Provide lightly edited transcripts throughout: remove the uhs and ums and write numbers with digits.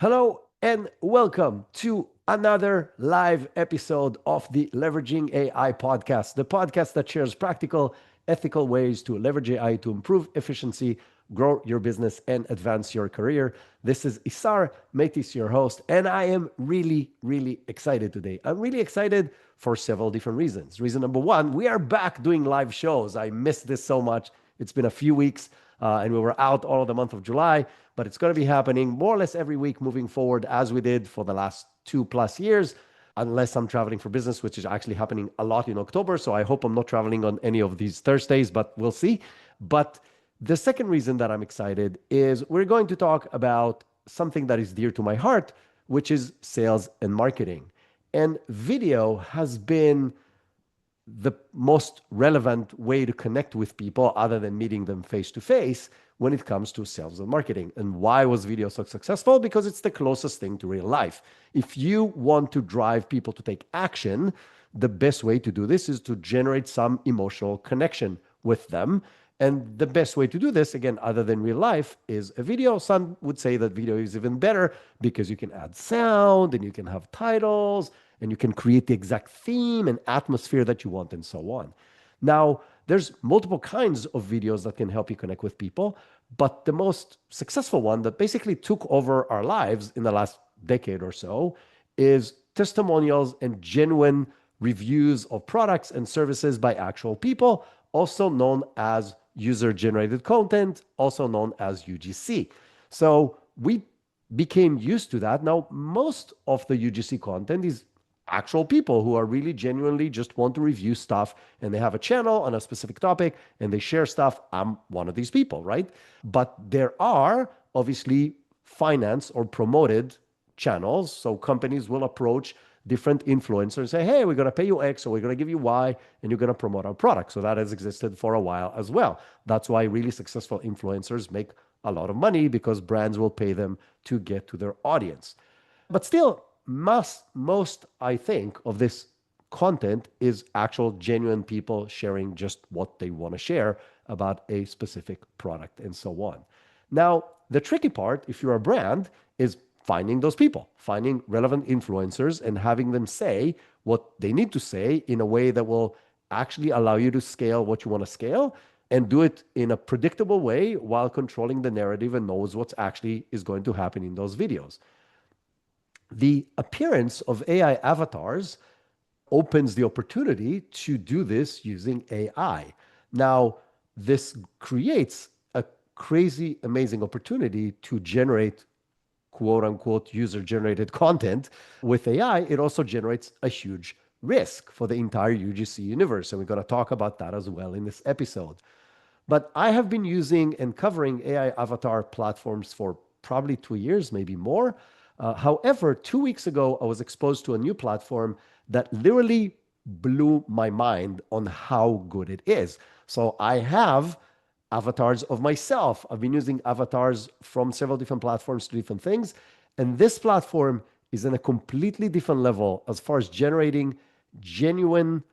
Hello and welcome to another live episode of the Leveraging AI podcast, the podcast that shares practical, ethical ways to leverage AI to improve efficiency, grow your business, and advance your career. This is Isar Metis, your host, and I am really excited today. I'm really excited for several different reasons. Reason number one, we are back doing live shows. I missed this so much. It's been a few weeks and we were out all of the month of July, but it's going to be happening more or less every week moving forward as we did for the last 2+ years, unless I'm traveling for business, which is actually happening a lot in October. So I hope I'm not traveling on any of these Thursdays, but we'll see. But the second reason that I'm excited is we're going to talk about something that is dear to my heart, which is sales and marketing. And video has been the most relevant way to connect with people other than meeting them face to face when it comes to sales and marketing. And why was video so successful? Because it's the closest thing to real life. If you want to drive people to take action, the best way to do this is to generate some emotional connection with them. And the best way to do this, again, other than real life, is a video. Some would say that video is even better because you can add sound and you can have titles and you can create the exact theme and atmosphere that you want and so on. Now, there's multiple kinds of videos that can help you connect with people, but the most successful one that basically took over our lives in the last decade or so is testimonials and genuine reviews of products and services by actual people, also known as user-generated content, also known as UGC. So we became used to that. Now, most of the UGC content is actual people who are really genuinely just want to review stuff and they have a channel on a specific topic and they share stuff. I'm one of these people, right? But there are obviously finance or promoted channels. So companies will approach different influencers and say, hey, we're going to pay you X or we're going to give you Y and you're going to promote our product. So that has existed for a while as well. That's why really successful influencers make a lot of money because brands will pay them to get to their audience. But still, most I think of this content is actual genuine people sharing just what they want to share about a specific product and so on. Now, the tricky part, if you're a brand, is finding those people, finding relevant influencers and having them say what they need to say in a way that will actually allow you to scale what you want to scale and do it in a predictable way while controlling the narrative and knows what's actually is going to happen in those videos. The appearance of AI avatars opens the opportunity to do this using AI. Now, this creates a crazy, amazing opportunity to generate quote unquote user generated content with AI. It also generates a huge risk for the entire UGC universe. And we're going to talk about that as well in this episode. But I have been using and covering AI avatar platforms for probably 2 years, maybe more. However, 2 weeks ago, I was exposed to a new platform that literally blew my mind on how good it is. So I have avatars of myself. I've been using avatars from several different platforms to different things. And this platform is in a completely different level as far as generating genuine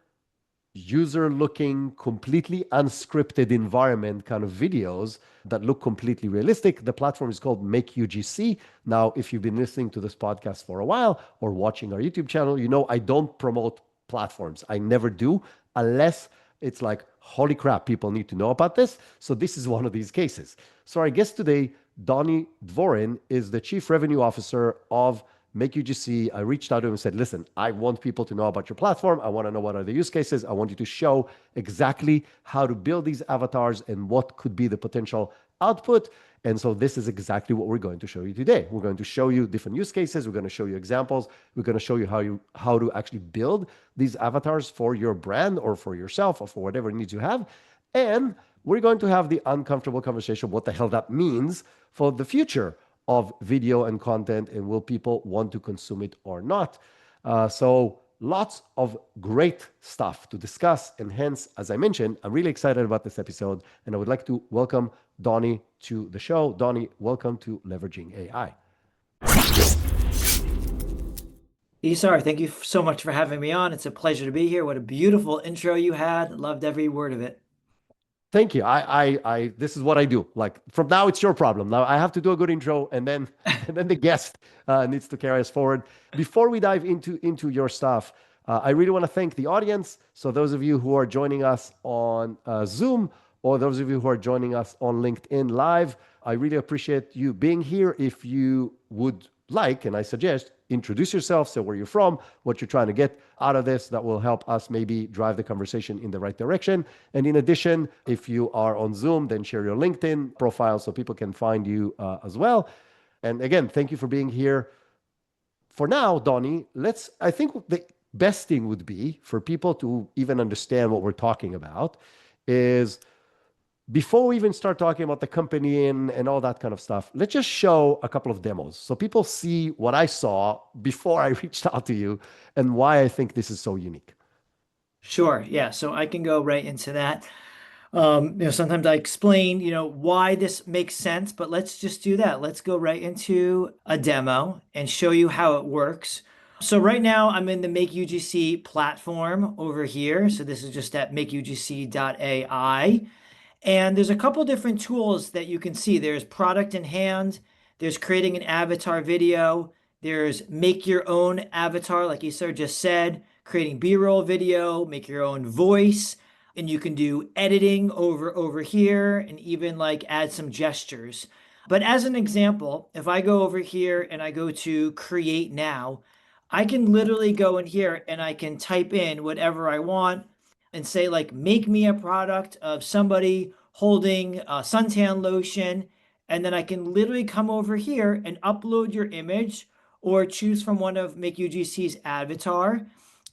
user looking, completely unscripted environment kind of videos that look completely realistic. The platform is called MakeUGC. Now, if you've been listening to this podcast for a while or watching our YouTube channel, you know I don't promote platforms. I never do unless it's like, holy crap, people need to know about this. So this is one of these cases. So our guest today, Donny Dvorin, is the Chief Revenue Officer of MakeUGC. I reached out to him and said, listen, I want people to know about your platform. I want to know what are the use cases. I want you to show exactly how to build these avatars and what could be the potential output. And so this is exactly what we're going to show you today. We're going to show you different use cases. We're going to show you examples. We're going to show you how to actually build these avatars for your brand or for yourself or for whatever needs you have. And we're going to have the uncomfortable conversation, what the hell that means for the future of video and content, and will people want to consume it or not? So lots of great stuff to discuss. And hence, as I mentioned, I'm really excited about this episode, and I would like to welcome Donny to the show. Donny, welcome to Leveraging AI. Isar, thank you so much for having me on. It's a pleasure to be here. What a beautiful intro you had. Loved every word of it. Thank you. This is what I do. Like from now, it's your problem. Now I have to do a good intro, and then, and then the guest needs to carry us forward. Before we dive into your stuff, I really want to thank the audience. So those of you who are joining us on Zoom, or those of you who are joining us on LinkedIn Live, I really appreciate you being here. If you would like, and I suggest, introduce yourself, say where you're from, what you're trying to get out of this. That will help us maybe drive the conversation in the right direction. And in addition, if you are on Zoom, then share your LinkedIn profile so people can find you as well. And again, thank you for being here. For now, Donny, I think the best thing would be for people to even understand what we're talking about is before we even start talking about the company and all that kind of stuff, let's just show a couple of demos so people see what I saw before I reached out to you and why I think this is so unique. Sure. Yeah. So I can go right into that. Sometimes I explain, why this makes sense, but let's just do that. Let's go right into a demo and show you how it works. So right now I'm in the MakeUGC platform over here. So this is just at MakeUGC.ai. And there's a couple different tools that you can see. There's product in hand, there's creating an avatar video, there's make your own avatar, like Isar just said, creating B-roll video, make your own voice, and you can do editing over here and even like add some gestures. But as an example, if I go over here and I go to create now, I can literally go in here and I can type in whatever I want and say like, make me a product of somebody holding a suntan lotion. And then I can literally come over here and upload your image or choose from one of MakeUGC's avatar.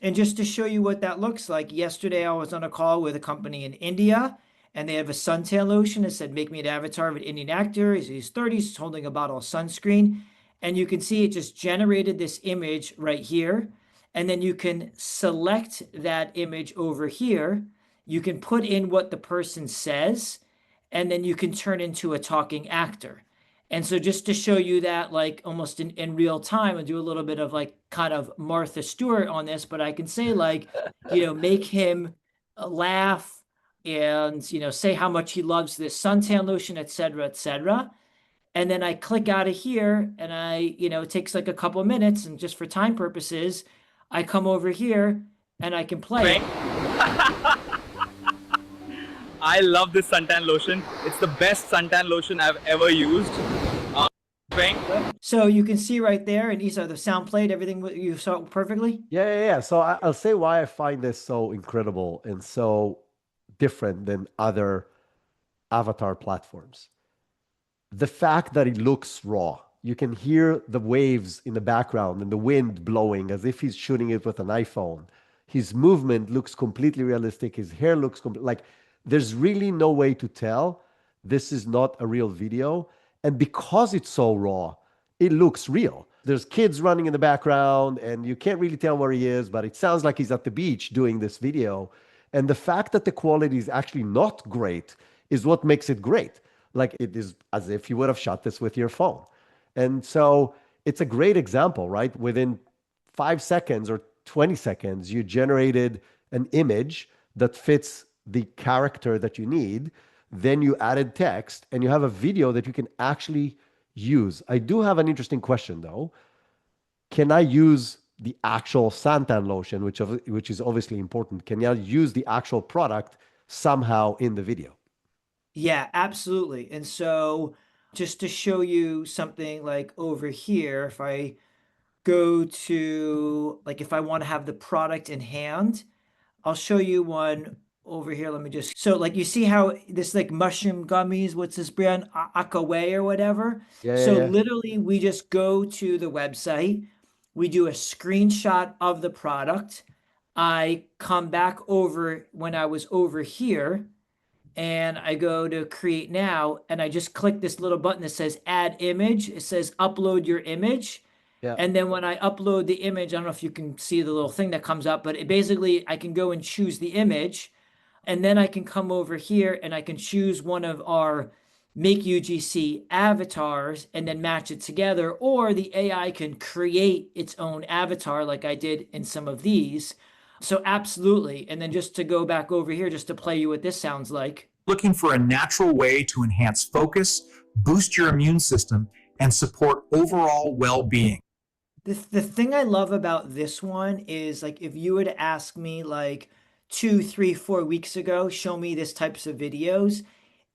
And just to show you what that looks like, yesterday I was on a call with a company in India and they have a suntan lotion. It said, make me an avatar of an Indian actor. He's in his 30s, he's holding a bottle of sunscreen. And you can see it just generated this image right here. And then you can select that image over here. You can put in what the person says, and then you can turn into a talking actor. And so just to show you that like almost in real time and do a little bit of like kind of Martha Stewart on this, but I can say like, make him laugh and, say how much he loves this suntan lotion, et cetera, et cetera. And then I click out of here and it takes like a couple of minutes. And just for time purposes, I come over here and I can play it. I love this suntan lotion. It's the best suntan lotion I've ever used. So you can see right there, and Isa, the sound played, everything you saw perfectly. Yeah. So I'll say why I find this so incredible and so different than other avatar platforms. The fact that it looks raw. You can hear the waves in the background and the wind blowing as if he's shooting it with an iPhone. His movement looks completely realistic. His hair looks like there's really no way to tell this is not a real video. And because it's so raw, it looks real. There's kids running in the background and you can't really tell where he is, but it sounds like he's at the beach doing this video. And the fact that the quality is actually not great is what makes it great. Like it is as if you would have shot this with your phone. And so it's a great example, right? Within 5 seconds or 20 seconds, you generated an image that fits the character that you need. Then you added text and you have a video that you can actually use. I do have an interesting question though. Can I use the actual suntan lotion, which is obviously important? Can I use the actual product somehow in the video? Yeah, absolutely. And so just to show you something like over here, if I go to like if I want to have the product in hand, I'll show you one over here. Let me just so like you see how this like mushroom gummies, what's this brand? Akaway or whatever. So Yeah. literally we just go to the website, we do a screenshot of the product. I come back over when I was over here and I go to create now and I just click this little button that says add image. It says upload your image. Yeah. And then when I upload the image, I don't know if you can see the little thing that comes up, but it basically I can go and choose the image. And then I can come over here and I can choose one of our Make UGC avatars and then match it together. Or the AI can create its own avatar like I did in some of these. So absolutely. And then just to go back over here, just to play you what this sounds like. looking for a natural way to enhance focus, boost your immune system, and support overall well-being. The thing I love about this one is like if you would ask me like 2, 3, 4 weeks ago, show me this types of videos,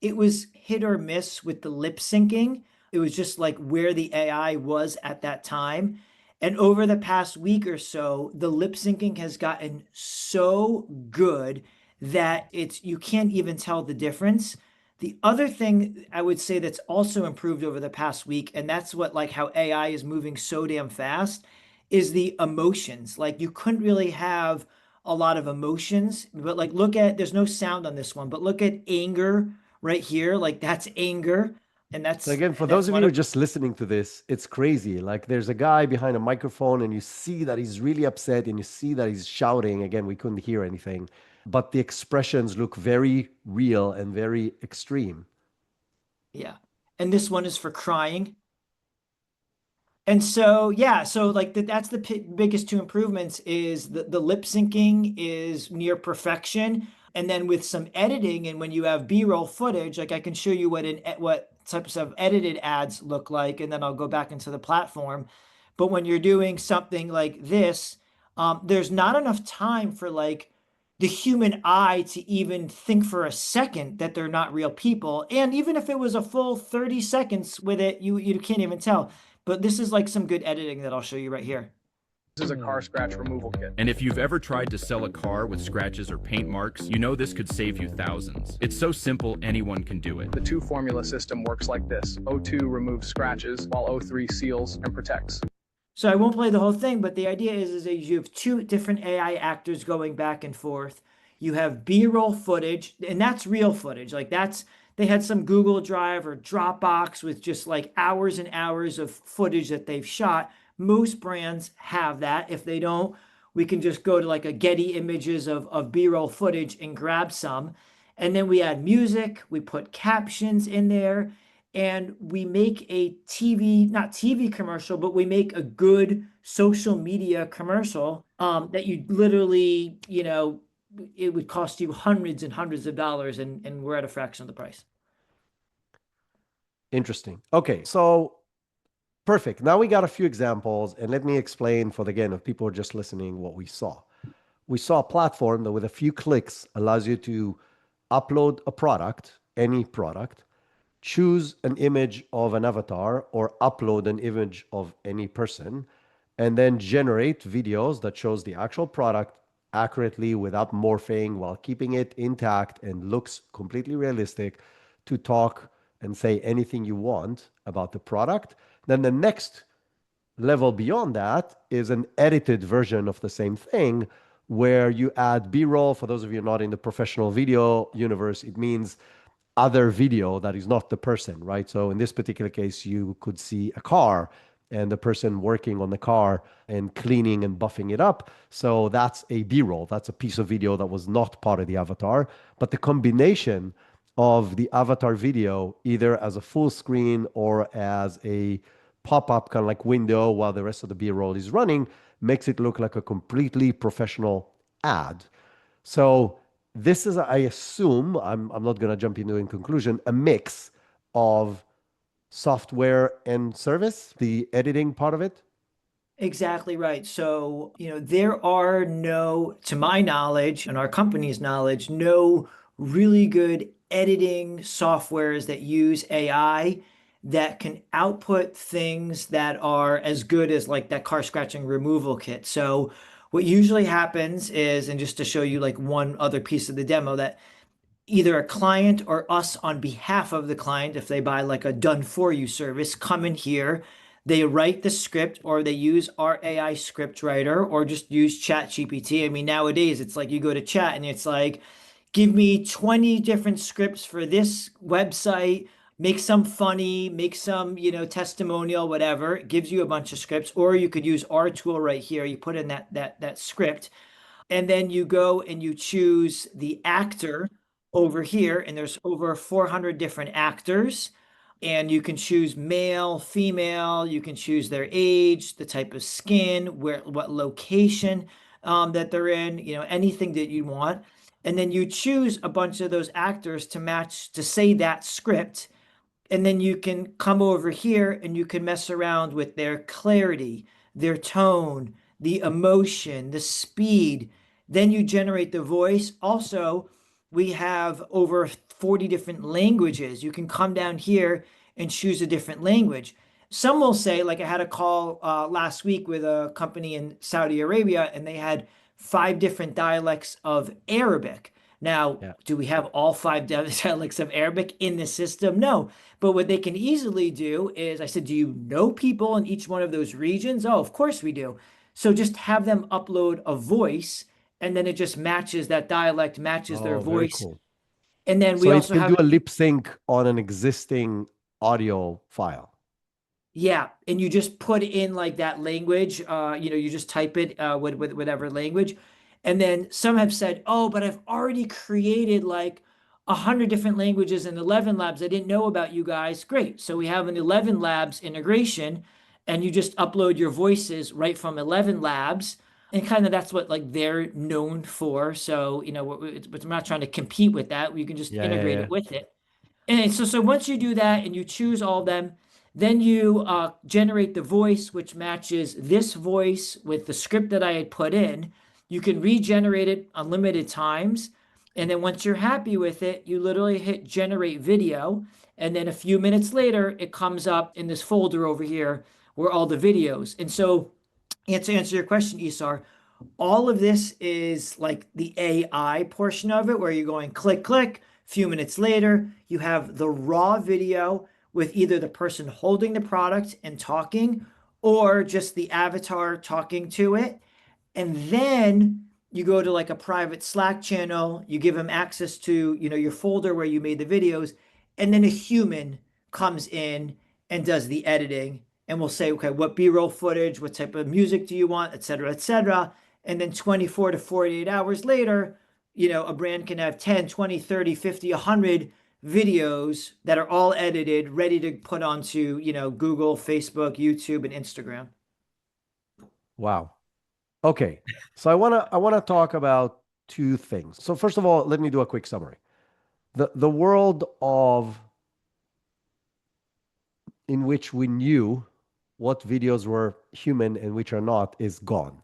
it was hit or miss with the lip syncing. It was just like where the AI was at that time. And over the past week or so, the lip syncing has gotten so good that it's you can't even tell the difference. The other thing I would say that's also improved over the past week, and that's what like how AI is moving so damn fast, is the emotions. Like you couldn't really have a lot of emotions, but like look at there's no sound on this one, but look at anger right here. Like that's anger, and So again, for that's those of one you of just listening to this, it's crazy. Like there's a guy behind a microphone and you see that he's really upset and you see that he's shouting. Again, we couldn't hear anything, but the expressions look very real and very extreme. yeah. And this one is for crying. And so, yeah, so like that's the biggest two improvements is the lip syncing is near perfection. And then with some editing, and when you have B-roll footage, like I can show you what types of edited ads look like, and then I'll go back into the platform. But when you're doing something like this, there's not enough time for like the human eye to even think for a second that they're not real people. And even if it was a full 30 seconds with it, you can't even tell. But this is like some good editing that I'll show you right here. This is a car scratch removal kit. And if you've ever tried to sell a car with scratches or paint marks, you know this could save you thousands. It's so simple, anyone can do it. The two-formula system works like this. O2 removes scratches, while O3 seals and protects. So I won't play the whole thing, but the idea is that you have two different AI actors going back and forth. You have B-roll footage, and that's real footage. Like they had some Google Drive or Dropbox with just like hours and hours of footage that they've shot. Most brands have that. If they don't, we can just go to like a Getty Images of B-roll footage and grab some. And then we add music, we put captions in there, and we make a not TV commercial, but we make a good social media commercial that you literally, it would cost you hundreds and hundreds of dollars, and we're at a fraction of the price. Interesting. Okay, so perfect. Now we got a few examples, and let me explain for the again, if people are just listening, what we saw. We saw a platform that with a few clicks allows you to upload a product, any product, choose an image of an avatar or upload an image of any person, and then generate videos that shows the actual product accurately without morphing while keeping it intact and looks completely realistic to talk and say anything you want about the product. Then the next level beyond that is an edited version of the same thing where you add B-roll. For those of you not in the professional video universe, it means other video that is not the person, right? So in this particular case, you could see a car and the person working on the car and cleaning and buffing it up. So that's a B-roll. That's a piece of video that was not part of the avatar. But the combination of the avatar video, either as a full screen or as a pop-up kind of like window while the rest of the B-roll is running, makes it look like a completely professional ad. So this is, I assume, I'm not going to jump into in conclusion, a mix of software and service, the editing part of it. Exactly right. So, there are no, to my knowledge and our company's knowledge, no really good editing softwares that use AI that can output things that are as good as like that car scratching removal kit. So what usually happens is, and just to show you like one other piece of the demo, that either a client or us on behalf of the client, if they buy like a done for you service, come in here, they write the script or they use our AI script writer or just use Chat GPT. I mean, nowadays it's like you go to chat and it's like, give me 20 different scripts for this website, make some funny, make some, testimonial, whatever. It gives you a bunch of scripts, or you could use our tool right here. You put in that script, and then you go and you choose the actor over here, and there's over 400 different actors. And you can choose male, female, you can choose their age, the type of skin, what location that they're in, anything that you want. and then you choose a bunch of those actors to match to say that script. And then you can come over here and you can mess around with their clarity, their tone, the emotion, the speed. Then you generate the voice. Also, we have over 40 different languages. You can come down here and choose a different language. Some will say, like I had a call last week with a company in Saudi Arabia, and they had 5 different dialects of Arabic. Now, Yeah. do we have all 5 dialects of Arabic in the system? No. But what they can easily do is, I said, do you know people in each one of those regions? Oh, of course we do. So just have them upload a voice, and then it just matches that dialect, matches their Oh, very voice. cool. And then So we it also can have do a lip sync on an existing audio file. Yeah, and you just put in like that language, you just type it with whatever language. And then some have said, oh, but I've already created like 100 different languages in 11 labs. I didn't know about you guys. Great. So we have an 11 labs integration, and you just upload your voices right from 11 labs. And kind of that's what like they're known for. So, but I'm not trying to compete with that. You can just Yeah, yeah, integrate yeah. it with it. And so once you do that and you choose all of them, then you generate the voice, which matches this voice with the script that I had put in. You can regenerate it unlimited times. And then once you're happy with it, you literally hit generate video. And then a few minutes later, it comes up in this folder over here where all the videos. And so, to answer your question, Isar, all of this is like the AI portion of it, where you're going click, click. A few minutes later, you have the raw video with either the person holding the product and talking, or just the avatar talking to it. And then you go to like a private Slack channel, you give them access to, your folder where you made the videos, and then a human comes in and does the editing and will say, okay, what B-roll footage, what type of music do you want, et cetera, et cetera. And then 24 to 48 hours later, a brand can have 10, 20, 30, 50, 100 videos that are all edited, ready to put onto, Google, Facebook, YouTube, and Instagram. Wow. Okay. So I wanna talk about two things. So first of all, let me do a quick summary. The world of in which we knew what videos were human and which are not is gone.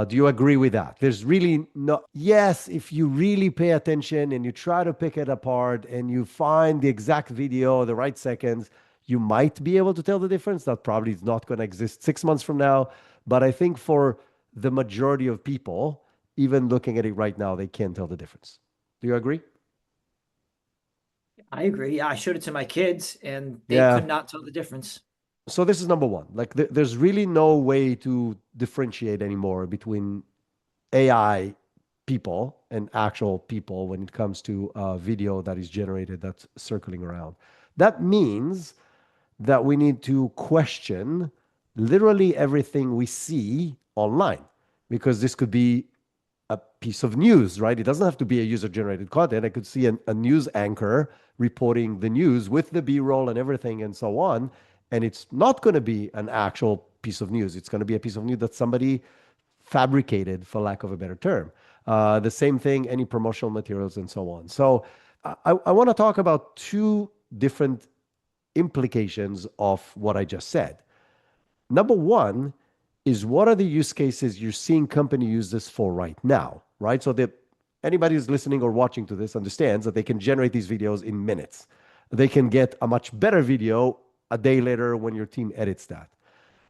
Do you agree with that? There's really no, yes, if you really pay attention and you try to pick it apart and you find the exact video, the right seconds, you might be able to tell the difference. That probably is not going to exist 6 months from now. But I think for the majority of people, even looking at it right now, they can't tell the difference. Do you agree? I agree. Yeah, I showed it to my kids and they Yeah. could not tell the difference. So this is number one. Like there's really no way to differentiate anymore between AI people and actual people when it comes to video that is generated that's circling around. That means that we need to question literally everything we see online because this could be a piece of news, right? It doesn't have to be a user generated content. I could see a news anchor reporting the news with the B roll and everything and so on. And it's not going to be an actual piece of news. It's going to be a piece of news that somebody fabricated, for lack of a better term. The same thing, any promotional materials and so on. So I want to talk about two different implications of what I just said. Number one is what are the use cases you're seeing company use this for right now, right? So that anybody who's listening or watching to this understands that they can generate these videos in minutes. They can get a much better video a day later when your team edits that.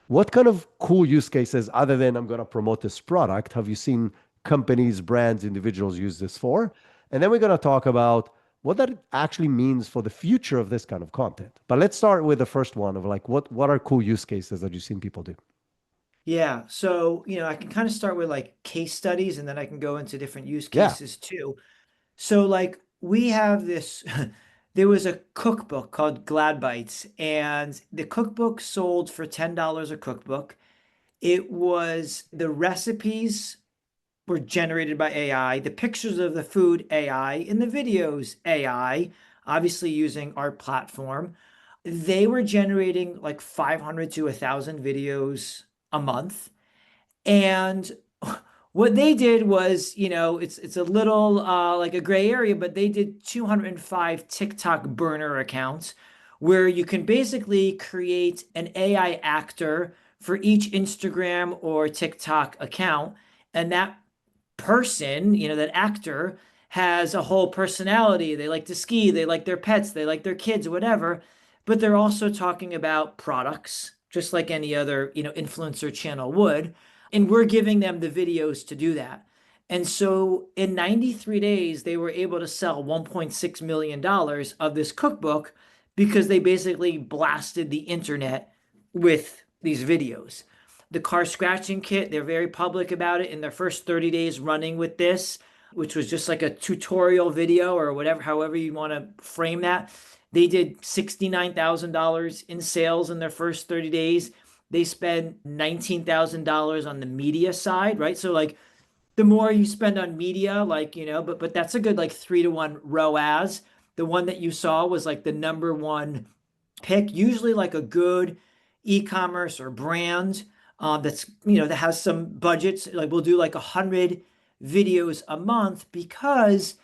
What kind of cool use cases, other than I'm going to promote this product, have you seen companies, brands, individuals use this for? And then we're going to talk about what that actually means for the future of this kind of content. But let's start with the first one of like, what are cool use cases that you've seen people do? Yeah. So, I can kind of start with like case studies and then I can go into different use Yeah. cases too. So, like, we have this, there was a cookbook called Glad Bites, and the cookbook sold for $10 a cookbook. It was the recipes were generated by AI, the pictures of the food AI, and the videos AI, obviously using our platform. They were generating like 500 to 1,000 videos a month. And What they did was, it's a little like a gray area, but they did 205 TikTok burner accounts where you can basically create an AI actor for each Instagram or TikTok account. And that person, that actor has a whole personality. They like to ski, they like their pets, they like their kids, whatever. But they're also talking about products, just like any other, influencer channel would. And we're giving them the videos to do that. And so in 93 days, they were able to sell $1.6 million of this cookbook because they basically blasted the internet with these videos. The car scratching kit, they're very public about it in their first 30 days running with this, which was just like a tutorial video or whatever, however you want to frame that. They did $69,000 in sales in their first 30 days. They spent $19,000 on the media side, right? So like the more you spend on media, like, but that's a good like 3-to-1 ROAS. The one that you saw was like the number one pick, usually like a good e-commerce or brand that's, that has some budgets. Like we'll do like 100 videos a month because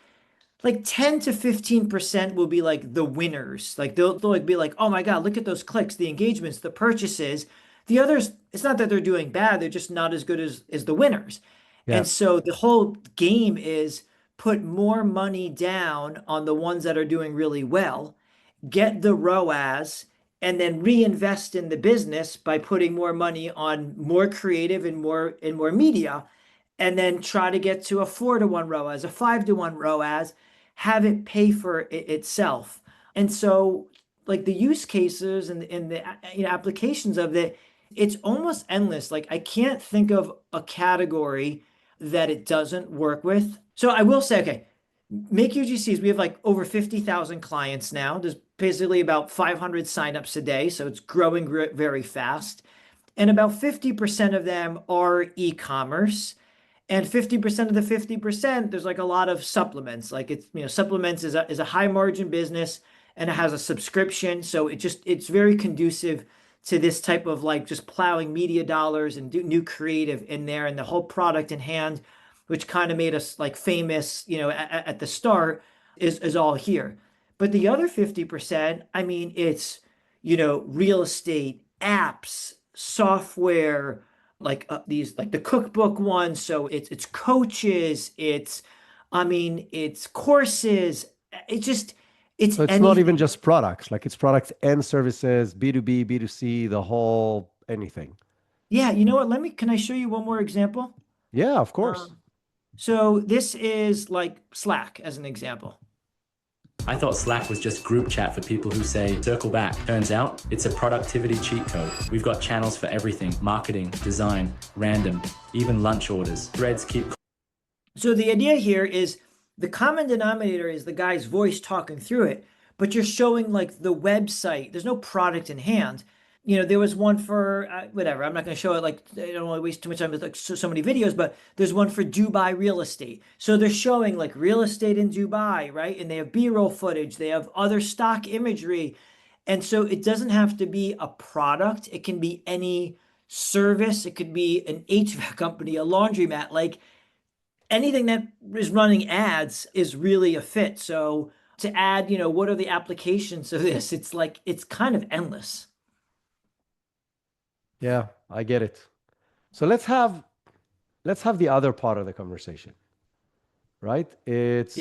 like 10 to 15% will be like the winners. Like they'll like be like, oh my God, look at those clicks, the engagements, the purchases. The others, it's not that they're doing bad, they're just not as good as the winners. Yeah. And so the whole game is put more money down on the ones that are doing really well, get the ROAS, and then reinvest in the business by putting more money on more creative and more media, and then try to get to a 4-to-1 ROAS, a 5-to-1 ROAS, have it pay for itself. And so like the use cases and the applications of it, it's almost endless. Like I can't think of a category that it doesn't work with. So I will say, okay, MakeUGCs, we have like over 50,000 clients now. There's basically about 500 signups a day. So it's growing very fast. And about 50% of them are e-commerce. And 50% of the 50%, there's like a lot of supplements. Like it's, supplements is a high margin business and it has a subscription. So it's very conducive to this type of like just plowing media dollars and do new creative in there, and the whole product in hand, which kind of made us like famous, at the start, is all here. But the other 50%, I mean, it's, real estate, apps, software, like these, like the cookbook one. So it's coaches, it's courses. It's So it's not even just products, like it's products and services, B2B, B2C, the whole anything. Yeah, you know what? Can I show you one more example? Yeah, of course. So this is like Slack as an example. I thought Slack was just group chat for people who say, circle back. Turns out it's a productivity cheat code. We've got channels for everything: marketing, design, random, even lunch orders. Threads keep. So the idea here is the common denominator is the guy's voice talking through it, but you're showing like the website. There's no product in hand. There was one for whatever. I'm not going to show it. Like I don't want to waste too much time with like so many videos, but there's one for Dubai real estate. So they're showing like real estate in Dubai, right? And they have B-roll footage. They have other stock imagery. And so it doesn't have to be a product. It can be any service. It could be an HVAC company, a laundromat, like anything that is running ads is really a fit. So to add, what are the applications of this? It's like, it's kind of endless. Yeah, I get it. So let's have the other part of the conversation, right? It's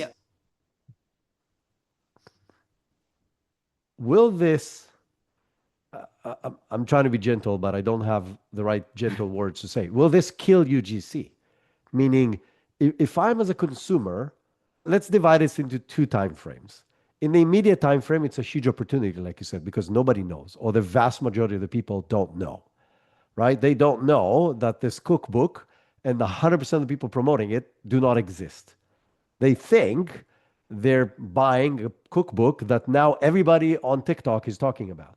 will this I'm trying to be gentle, but I don't have the right gentle words to say. Will this kill UGC? Meaning, if I'm as a consumer, let's divide this into 2 time frames. In the immediate time frame, it's a huge opportunity, like you said, because nobody knows, or the vast majority of the people don't know. Right? They don't know that this cookbook and the 100% of the people promoting it do not exist. They think they're buying a cookbook that now everybody on TikTok is talking about.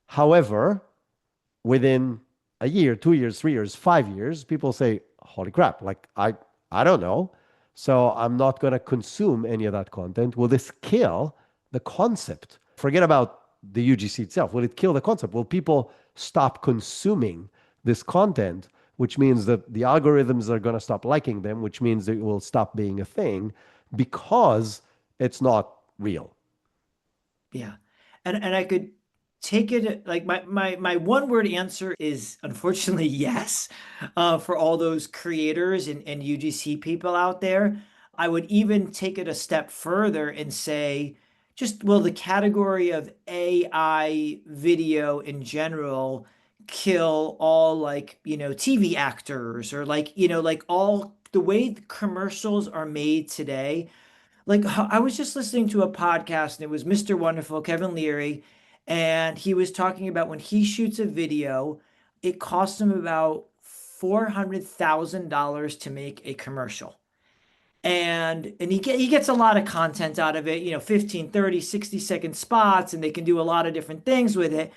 However, within a year, 2 years, 3 years, 5 years, people say, holy crap, like I don't know. So I'm not going to consume any of that content. Will this kill the concept? Forget about the UGC itself. Will it kill the concept? Will people stop consuming this content which means that the algorithms are going to stop liking them, which means it will stop being a thing because it's not real. Yeah. And I could take it like my one word answer is unfortunately yes, for all those creators and UGC people out there. I would even take it a step further and say, just will the category of AI video in general kill all like, TV actors or like, like all the way the commercials are made today? Like I was just listening to a podcast and it was Mr. Wonderful, Kevin Leary, and he was talking about when he shoots a video, it costs him about $400,000 to make a commercial. And he gets a lot of content out of it, 15, 30, 60-second spots, and they can do a lot of different things with it.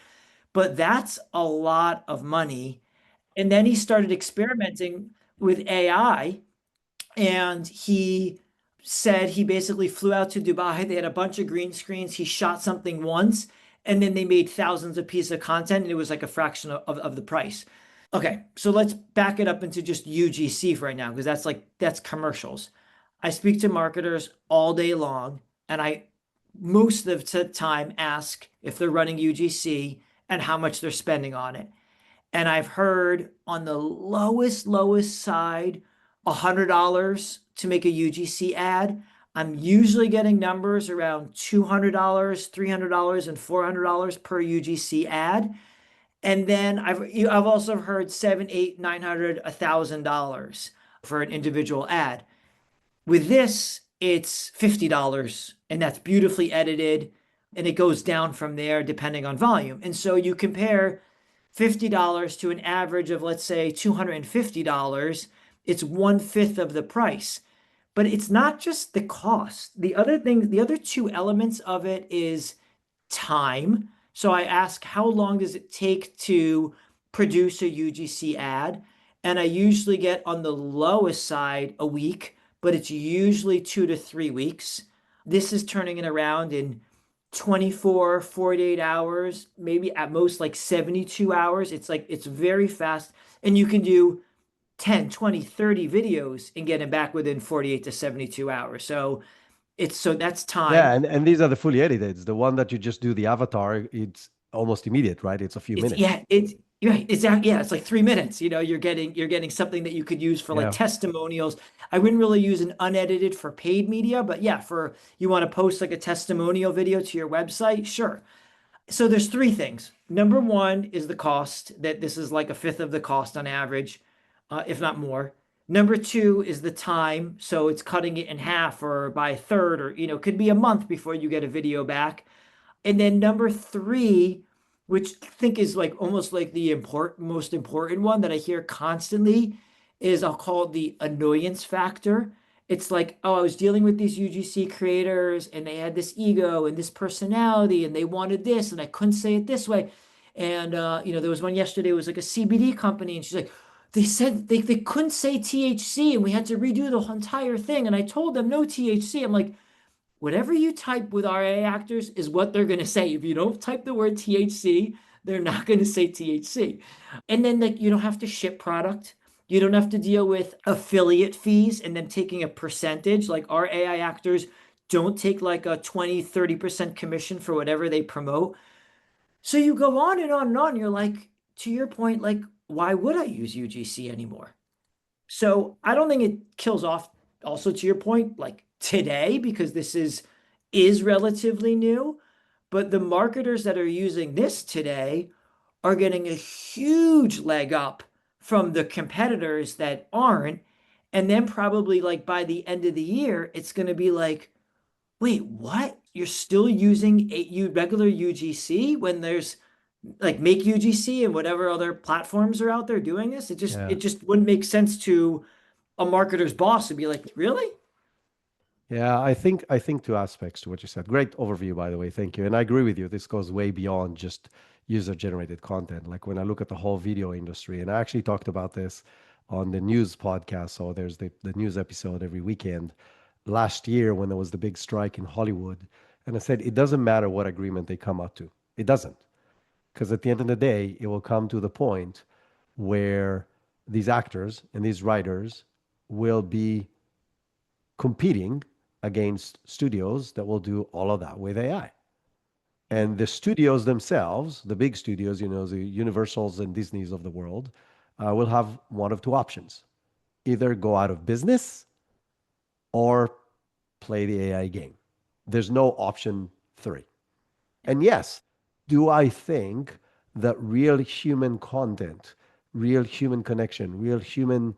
But that's a lot of money. And then he started experimenting with AI, and he said he basically flew out to Dubai. They had a bunch of green screens. He shot something once, and then they made thousands of pieces of content, and it was like a fraction of the price. Okay, so let's back it up into just UGC for right now, because that's commercials. I speak to marketers all day long, and I most of the time ask if they're running UGC and how much they're spending on it. And I've heard on the lowest side, $100 to make a UGC ad. I'm usually getting numbers around $200, $300, and $400 per UGC ad. And then I've also heard $700, $800, $900, $1,000 for an individual ad. With this, it's $50, and that's beautifully edited, and it goes down from there depending on volume. And so you compare $50 to an average of, let's say, $250, it's 1/5 of the price. But it's not just the cost. The other two elements of it is time. So I ask, how long does it take to produce a UGC ad? And I usually get on the lowest side a week, but it's usually 2 to 3 weeks. This is turning it around in 24, 48 hours, maybe at most like 72 hours. It's very fast. And you can do 10, 20, 30 videos and get them back within 48 to 72 hours. So that's time. Yeah, and these are the fully edited. The one that you just do the avatar, it's almost immediate, right? It's a few minutes. Yeah, exactly. Yeah, it's like 3 minutes. You're getting something that you could use for like testimonials. I wouldn't really use an unedited for paid media, but yeah, for you want to post like a testimonial video to your website, sure. So there's 3 things. Number 1 is the cost, that this is like 1/5 of the cost on average, if not more. Number 2 is the time. So it's cutting it in half or by a third, or, could be a month before you get a video back. And then number 3, which I think is like almost like the most important one that I hear constantly, is I'll call it the annoyance factor. It's like, oh, I was dealing with these UGC creators and they had this ego and this personality and they wanted this and I couldn't say it this way. And, there was one yesterday, it was like a CBD company, and she's like, they said they couldn't say THC and we had to redo the entire thing. And I told them no THC. I'm like, whatever you type with RA actors is what they're going to say. If you don't type the word THC, they're not going to say THC. And then you don't have to ship product. You don't have to deal with affiliate fees and then taking a percentage. Like our AI actors don't take like a 20, 30% commission for whatever they promote. So you go on and on and on. You're like, to your point, like, why would I use UGC anymore? So I don't think it kills off, also to your point, like today, because this is relatively new, but the marketers that are using this today are getting a huge leg up from the competitors that aren't. And then probably like by the end of the year, it's going to be like, wait, what? You're still using regular UGC when there's like MakeUGC and whatever other platforms are out there doing this? It just wouldn't make sense to a marketer's boss to be like, really? Yeah, I think 2 aspects to what you said. Great overview, by the way. Thank you. And I agree with you. This goes way beyond just user-generated content. Like when I look at the whole video industry, and I actually talked about this on the news podcast. So there's the news episode every weekend last year when there was the big strike in Hollywood. And I said, it doesn't matter what agreement they come up to. It doesn't. Because at the end of the day, it will come to the point where these actors and these writers will be competing against studios that will do all of that with AI. And the studios themselves, the big studios, the Universals and Disneys of the world, will have one of two options: either go out of business or play the AI game. There's no option three. And yes, do I think that real human content, real human connection, real human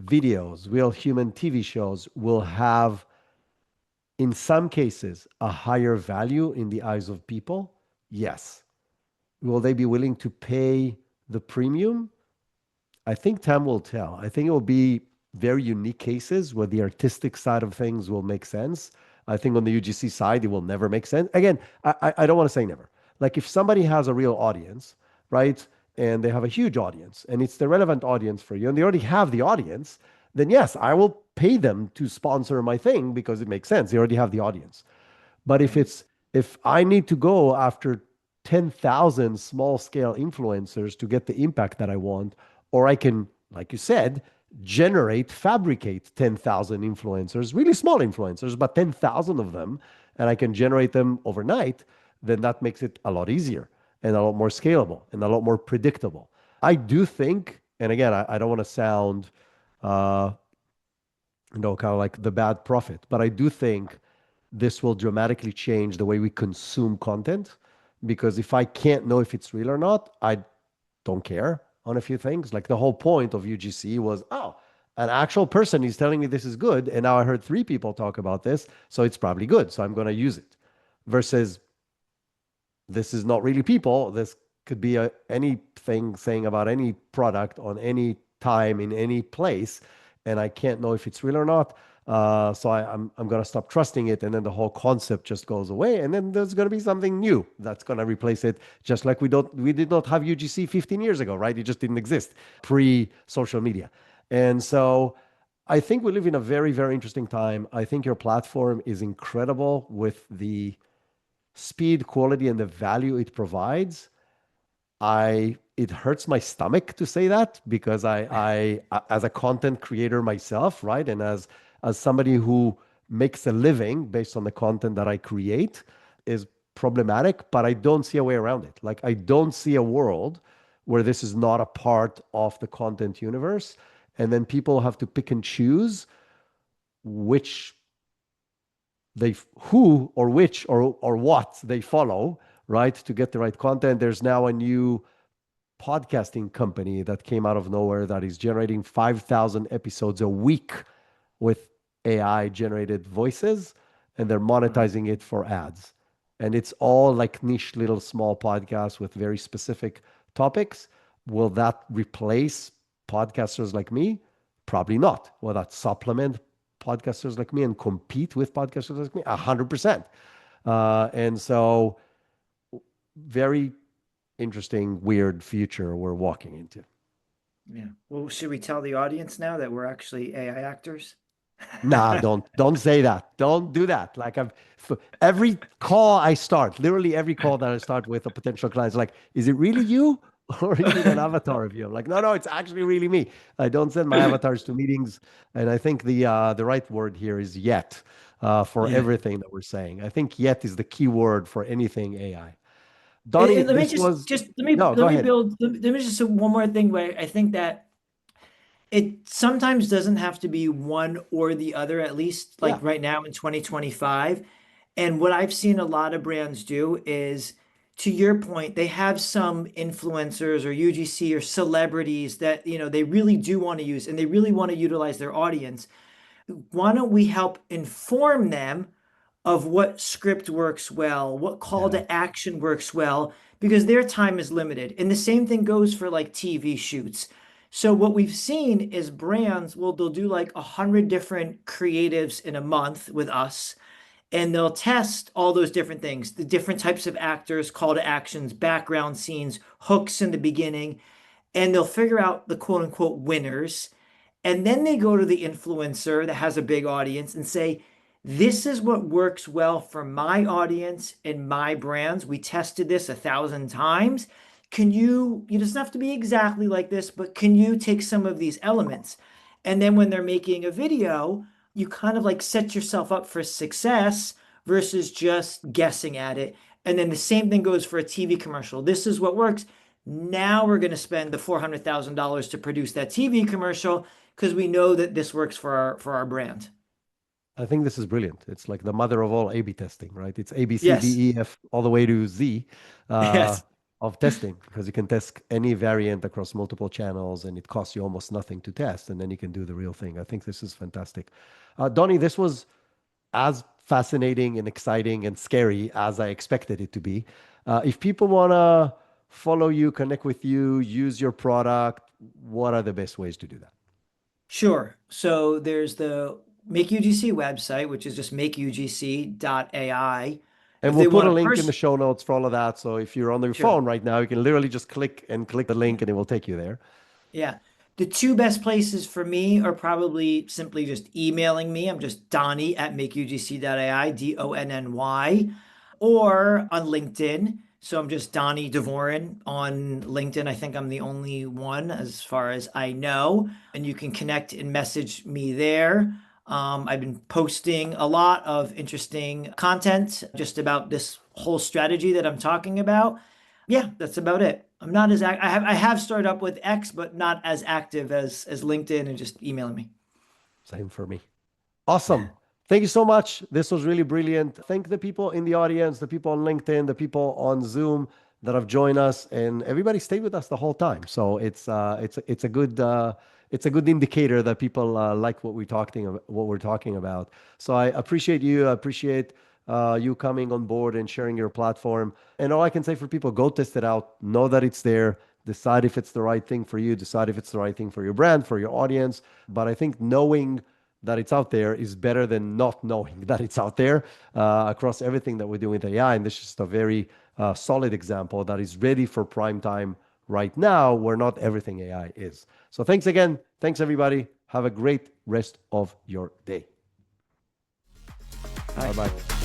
videos, real human TV shows will have, in some cases, a higher value in the eyes of people? Yes. Will they be willing to pay the premium? I think time will tell. I think it will be very unique cases where the artistic side of things will make sense. I think on the UGC side, it will never make sense. Again, I don't want to say never. Like if somebody has a real audience, right? And they have a huge audience and it's the relevant audience for you and they already have the audience, then yes, I will pay them to sponsor my thing because it makes sense. They already have the audience. But if I need to go after 10,000 small scale influencers to get the impact that I want, or I can, like you said, fabricate 10,000 influencers, really small influencers, but 10,000 of them, and I can generate them overnight, then that makes it a lot easier and a lot more scalable and a lot more predictable. I do think, and again, I don't want to sound, kind of like the bad prophet, but I do think this will dramatically change the way we consume content, because if I can't know if it's real or not, I don't care on a few things. Like the whole point of UGC was, oh, an actual person is telling me this is good, and now I heard 3 people talk about this, so it's probably good, so I'm going to use it. Versus, this is not really people. This could be anything saying about any product on any time in any place, and I can't know if it's real or not. So I'm going to stop trusting it, and then the whole concept just goes away, and then there's going to be something new that's going to replace it. Just like we did not have UGC 15 years ago, right? It just didn't exist pre-social media, and so I think we live in a very, very interesting time. I think your platform is incredible with the speed, quality, and the value it provides. It hurts my stomach to say that because I as a content creator myself, right, and as somebody who makes a living based on the content that I create, is problematic, but I don't see a way around it. Like I don't see a world where this is not a part of the content universe, and then people have to pick and choose which or what they follow, right, to get the right content. There's now a new podcasting company that came out of nowhere that is generating 5,000 episodes a week with AI generated voices, and they're monetizing it for ads. And it's all like niche little small podcasts with very specific topics. Will that replace podcasters like me? Probably not. Will that supplement podcasters like me and compete with podcasters like me? 100%. And so very interesting, weird future we're walking into. Yeah. Well, should we tell the audience now that we're actually AI actors? Nah, don't say that. Don't do that. Like every call I start, literally every call that I start with a potential client is like, is it really you? Or is it an avatar of you? I'm like, no, it's actually really me. I don't send my avatars to meetings. And I think the right word here is yet for everything that we're saying. I think yet is the key word for anything AI. Donny, let me this was... let me No, go ahead. let me just say one more thing where I think that it sometimes doesn't have to be one or the other, at least like right now in 2025. And what I've seen a lot of brands do is, to your point, they have some influencers or UGC or celebrities that, they really do want to use and they really want to utilize their audience. Why don't we help inform them of what script works well, what call to action works well, because their time is limited. And the same thing goes for like TV shoots. So what we've seen is brands they'll do like 100 different creatives in a month with us, and they'll test all those different things, the different types of actors, call to actions, background scenes, hooks in the beginning, and they'll figure out the quote unquote winners. And then they go to the influencer that has a big audience and say, this is what works well for my audience and my brands. We tested this 1,000 times. can you, it doesn't have to be exactly like this, but can you take some of these elements? And then when they're making a video, you kind of like set yourself up for success versus just guessing at it. And then the same thing goes for a TV commercial. This is what works. Now we're going to spend the $400,000 to produce that TV commercial because we know that this works for our brand. I think this is brilliant. It's like the mother of all A/B testing, right? It's A, B, C, Yes. D, E, F, all the way to Z Yes. of testing, because you can test any variant across multiple channels and it costs you almost nothing to test. And then you can do the real thing. I think this is fantastic. Donny, this was as fascinating and exciting and scary as I expected it to be. If people want to follow you, connect with you, use your product, what are the best ways to do that? Sure. So there's the MakeUGC website, which is just MakeUGC.ai. And If we'll they put a want link in the show notes for all of that. So if you're on your Sure. phone right now, you can literally just click the link and it will take you there. Yeah. The two best places for me are probably simply just emailing me. I'm just Donny at MakeUGC.ai, Donny, or on LinkedIn. So I'm just Donny Dvorin on LinkedIn. I think I'm the only one as far as I know. And you can connect and message me there. I've been posting a lot of interesting content just about this whole strategy that I'm talking about. Yeah, that's about it. I'm not as I have started up with X, but not as active as LinkedIn and just emailing me. Same for me. Awesome. Thank you so much. This was really brilliant. Thank the people in the audience, the people on LinkedIn, the people on Zoom that have joined us, and everybody stayed with us the whole time. So it's a good indicator that people like what we're talking about. So I appreciate you. I appreciate you coming on board and sharing your platform. And all I can say for people, go test it out. Know that it's there. Decide if it's the right thing for you. Decide if it's the right thing for your brand, for your audience. But I think knowing that it's out there is better than not knowing that it's out there across everything that we're doing with AI. And this is just a very solid example that is ready for prime time right now, where not everything AI is. So thanks again. Thanks, everybody. Have a great rest of your day. Bye-bye.